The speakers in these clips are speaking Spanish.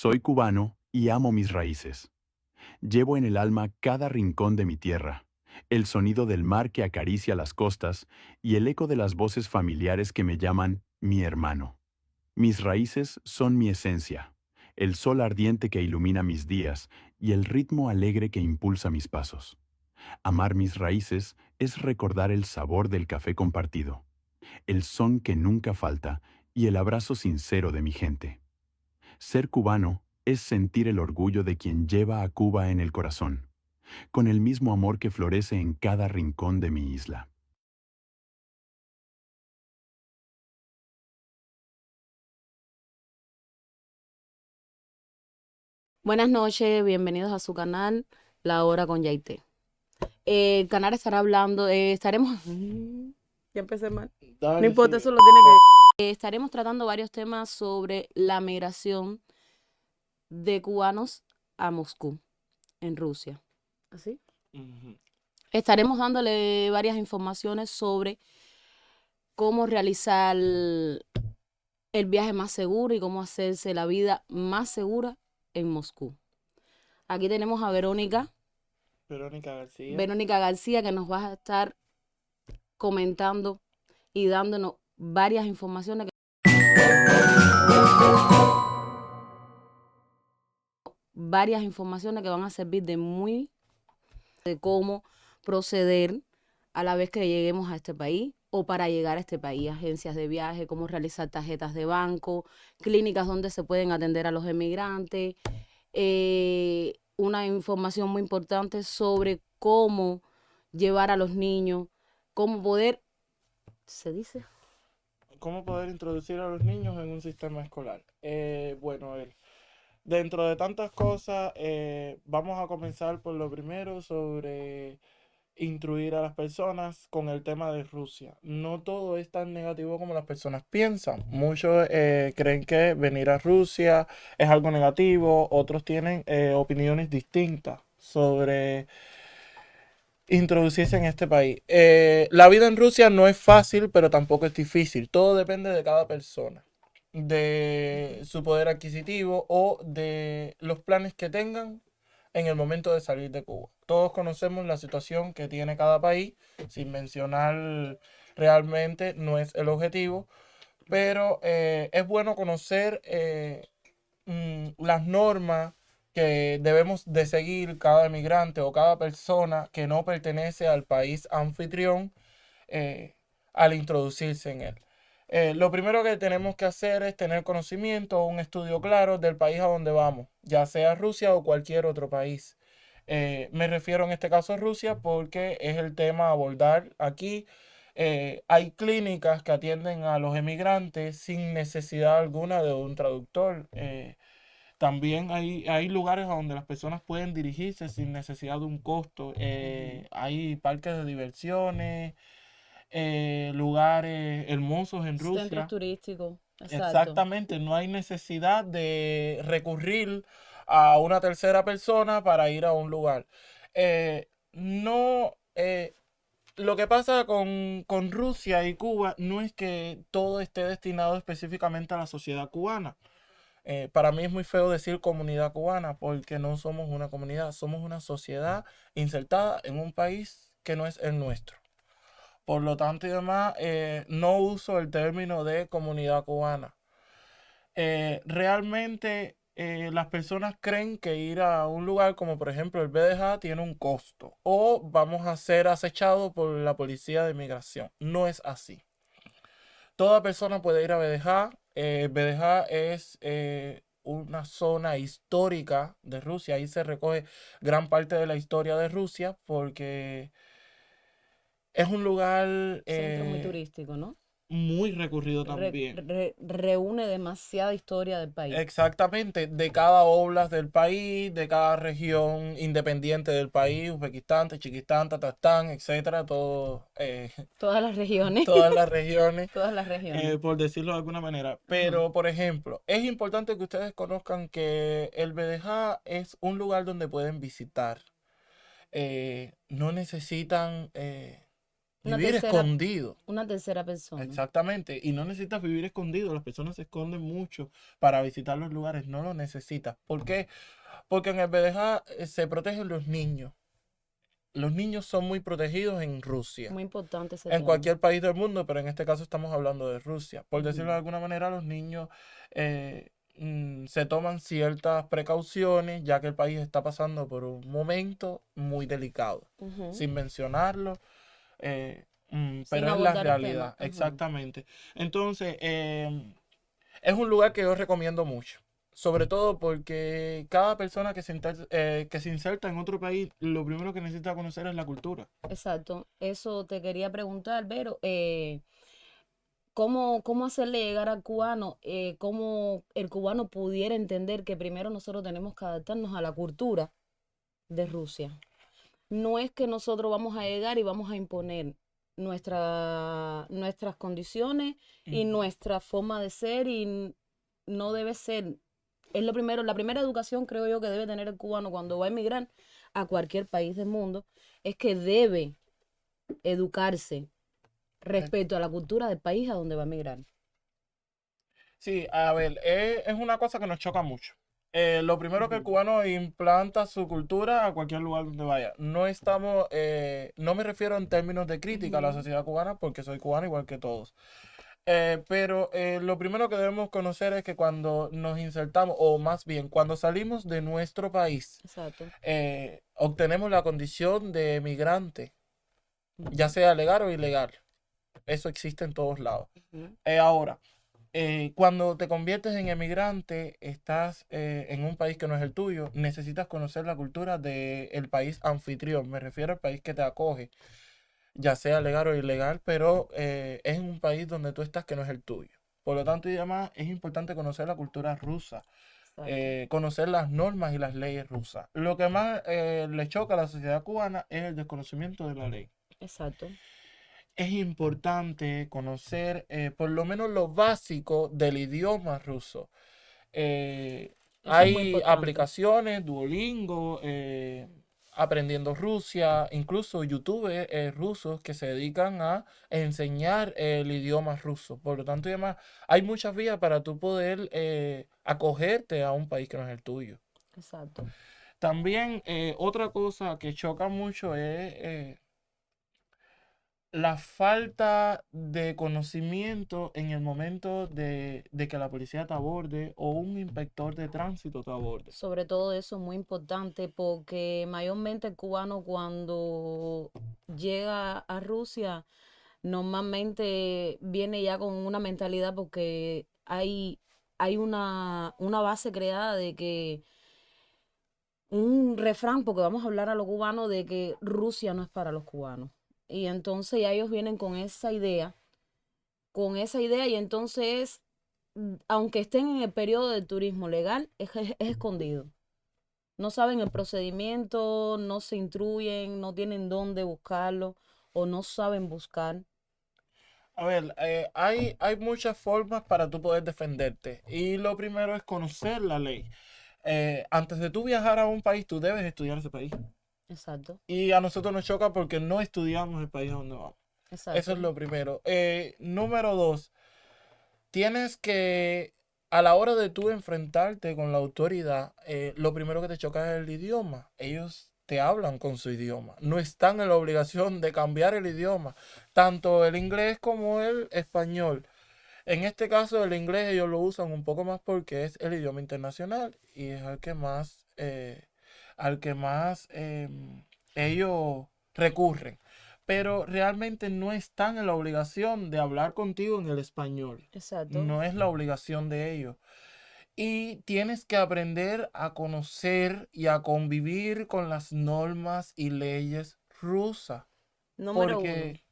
Soy cubano y amo mis raíces. Llevo en el alma cada rincón de mi tierra, el sonido del mar que acaricia las costas y el eco de las voces familiares que me llaman mi hermano. Mis raíces son mi esencia, el sol ardiente que ilumina mis días y el ritmo alegre que impulsa mis pasos. Amar mis raíces es recordar el sabor del café compartido, el son que nunca falta y el abrazo sincero de mi gente. Ser cubano es sentir el orgullo de quien lleva a Cuba en el corazón, con el mismo amor que florece en cada rincón de mi isla. Buenas noches, bienvenidos a su canal, La Hora con Yaité. El canal estará hablando, estaremos... Ya empecé mal. No Dale, importa, sigue. eso lo tiene que... estaremos tratando varios temas sobre la migración de cubanos a Moscú, en Rusia. ¿Así? Ujú. Estaremos dándole varias informaciones sobre cómo realizar el viaje más seguro y cómo hacerse la vida más segura en Moscú. Aquí tenemos a Verónica García. Verónica García, que nos va a estar comentando y dándonos varias informaciones que van a servir de cómo proceder a la vez que lleguemos a este país o para llegar a este país, agencias de viaje, cómo realizar tarjetas de banco, clínicas donde se pueden atender a los emigrantes, una información muy importante sobre cómo llevar a los niños, cómo poder, ¿se dice? ¿Cómo poder introducir a los niños en un sistema escolar? Bueno, dentro de tantas cosas, vamos a comenzar por lo primero sobre instruir a las personas con el tema de Rusia. No todo es tan negativo como las personas piensan. Muchos creen que venir a Rusia es algo negativo, otros tienen opiniones distintas sobre introducirse en este país. La vida en Rusia no es fácil, pero tampoco es difícil. Todo depende de cada persona, de su poder adquisitivo o de los planes que tengan en el momento de salir de Cuba. Todos conocemos la situación que tiene cada país, sin mencionar realmente no es el objetivo, pero es bueno conocer las normas que debemos de seguir cada emigrante o cada persona que no pertenece al país anfitrión eh, al introducirse en él. Lo primero que tenemos que hacer es tener conocimiento, un estudio claro del país a donde vamos, ya sea Rusia o cualquier otro país. Me refiero en este caso a Rusia porque es el tema a abordar aquí. Hay clínicas que atienden a los emigrantes sin necesidad alguna de un traductor. También hay lugares a donde las personas pueden dirigirse sin necesidad de un costo. Hay parques de diversiones, lugares hermosos en Centros Rusia. turísticos, exacto. Exactamente, no hay necesidad de recurrir a una tercera persona para ir a un lugar. No, lo que pasa con Rusia y Cuba no es que todo esté destinado específicamente a la sociedad cubana. Para mí es muy feo decir comunidad cubana porque no somos una comunidad, somos una sociedad insertada en un país que no es el nuestro. Por lo tanto y demás, no uso el término de comunidad cubana. Realmente las personas creen que ir a un lugar como por ejemplo el BDJ tiene un costo o vamos a ser acechados por la policía de inmigración. No es así. Toda persona puede ir a BDJ. BDJ es una zona histórica de Rusia. Ahí se recoge gran parte de la historia de Rusia porque es un lugar Centro muy turístico, ¿no? muy recurrido también. Reúne demasiada historia del país. Exactamente, de cada oblast del país, de cada región independiente del país, Uzbekistán, Tayikistán, Tatarstan, etcétera, todo, Todas las regiones. todas las regiones. Todas las regiones. Por decirlo de alguna manera. Ajá. Pero, por ejemplo, es importante que ustedes conozcan que el BDJ es un lugar donde pueden visitar. No necesitan Una vivir tercera, escondido. una tercera persona. Exactamente, y no necesitas vivir escondido, las personas se esconden mucho para visitar los lugares, no lo necesitas. ¿Por qué? Porque en el BDJ se protegen los niños son muy protegidos en Rusia, Muy importante ese en tema. cualquier país del mundo, pero en este caso estamos hablando de Rusia. Por decirlo de Ujú. alguna manera, los niños se toman ciertas precauciones, ya que el país está pasando por un momento muy delicado, Ujú. sin mencionarlo, Sin pero es la abordar el tema. realidad, Ujú. exactamente. Entonces, es un lugar que yo recomiendo mucho. Sobre todo porque cada persona que se inserta en otro país, lo primero que necesita conocer es la cultura. Exacto. Eso te quería preguntar, Vero. ¿Cómo hacerle llegar al cubano, cómo el cubano pudiera entender que primero nosotros tenemos que adaptarnos a la cultura de Rusia? No es que nosotros vamos a llegar y vamos a imponer nuestras condiciones y Ujú. nuestra forma de ser y no debe ser. Es lo primero, la primera educación creo yo que debe tener el cubano cuando va a emigrar a cualquier país del mundo, es que debe educarse Eh, respecto a la cultura del país a donde va a emigrar. Sí, a ver, es una cosa que nos choca mucho. Lo primero que el Ujú, cubano implanta su cultura a cualquier lugar donde vaya. No me refiero en términos de crítica a la ujú. sociedad cubana porque soy cubano igual que todos. Pero lo primero que debemos conocer es que cuando nos insertamos, o más bien cuando salimos de nuestro país, Exacto. obtenemos la condición de migrante, ya Ujú, sea legal o ilegal. Eso existe en todos lados. ujú. Ahora, cuando te conviertes en emigrante, estás en un país que no es el tuyo, necesitas conocer la cultura del país anfitrión. Me refiero al país que te acoge, ya sea legal o ilegal, pero es un país donde tú estás que no es el tuyo. Por lo tanto, y además es importante conocer la cultura rusa, Exacto. conocer las normas y las leyes rusas. Lo que más le choca a la sociedad cubana es el desconocimiento de la ley. Exacto. Es importante conocer por lo menos lo básico del idioma ruso. Eso es muy Hay importante. aplicaciones, Duolingo, Aprendiendo Rusia, incluso youtubers rusos que se dedican a enseñar el idioma ruso. Por lo tanto, y además, hay muchas vías para tú poder acogerte a un país que no es el tuyo. Exacto. También otra cosa que choca mucho es la falta de conocimiento en el momento de que la policía te aborde o un inspector de tránsito te aborde. Sobre todo eso es muy importante porque mayormente el cubano cuando llega a Rusia normalmente viene ya con una mentalidad porque hay una base creada de que un refrán, porque vamos a hablar a lo cubano, de que Rusia no es para los cubanos. Y entonces ya ellos vienen con esa idea y entonces, aunque estén en el periodo del turismo legal, es escondido. No saben el procedimiento, no se instruyen, no tienen dónde buscarlo o no saben buscar. A ver, hay muchas formas para tú poder defenderte. Y lo primero es conocer la ley. Antes de tú viajar a un país, tú debes estudiar ese país. Exacto, Y a nosotros nos choca porque no estudiamos el país a donde vamos. Eso es exacto. lo primero. Número dos, tienes que, a la hora de tú enfrentarte con la autoridad, lo primero que te choca es el idioma. Ellos te hablan con su idioma. No están en la obligación de cambiar el idioma, tanto el inglés como el español. En este caso, el inglés ellos lo usan un poco más porque es el idioma internacional y es al que más ellos recurren. Pero realmente no están en la obligación de hablar contigo en el español. Exacto. No es la obligación de ellos. Y tienes que aprender a conocer y a convivir con las normas y leyes rusas. Número uno. Porque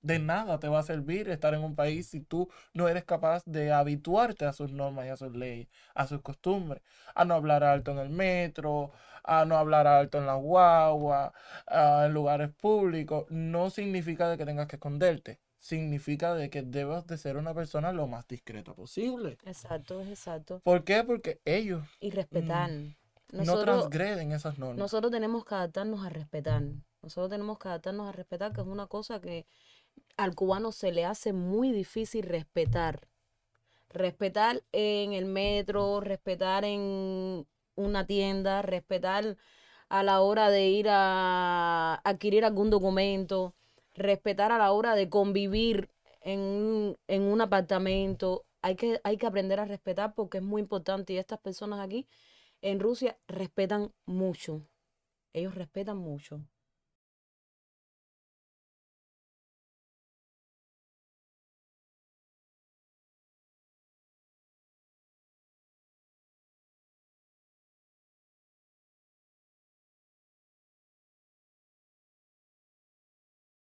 de nada te va a servir estar en un país si tú no eres capaz de habituarte a sus normas y a sus leyes, a sus costumbres, a no hablar alto en el metro, a no hablar alto en la guagua, en lugares públicos. No significa de que tengas que esconderte, significa de que debas de ser una persona lo más discreta posible. Exacto, exacto. ¿Por qué? Porque ellos Y mm, respetar. no Nosotros, transgreden esas normas. nosotros tenemos que adaptarnos a respetar. Nosotros tenemos que adaptarnos a respetar, que es una cosa que al cubano se le hace muy difícil respetar. Respetar en el metro, respetar en una tienda, respetar a la hora de ir a adquirir algún documento, respetar a la hora de convivir en un apartamento. Hay que aprender a respetar porque es muy importante y estas personas aquí en Rusia respetan mucho. Ellos respetan mucho.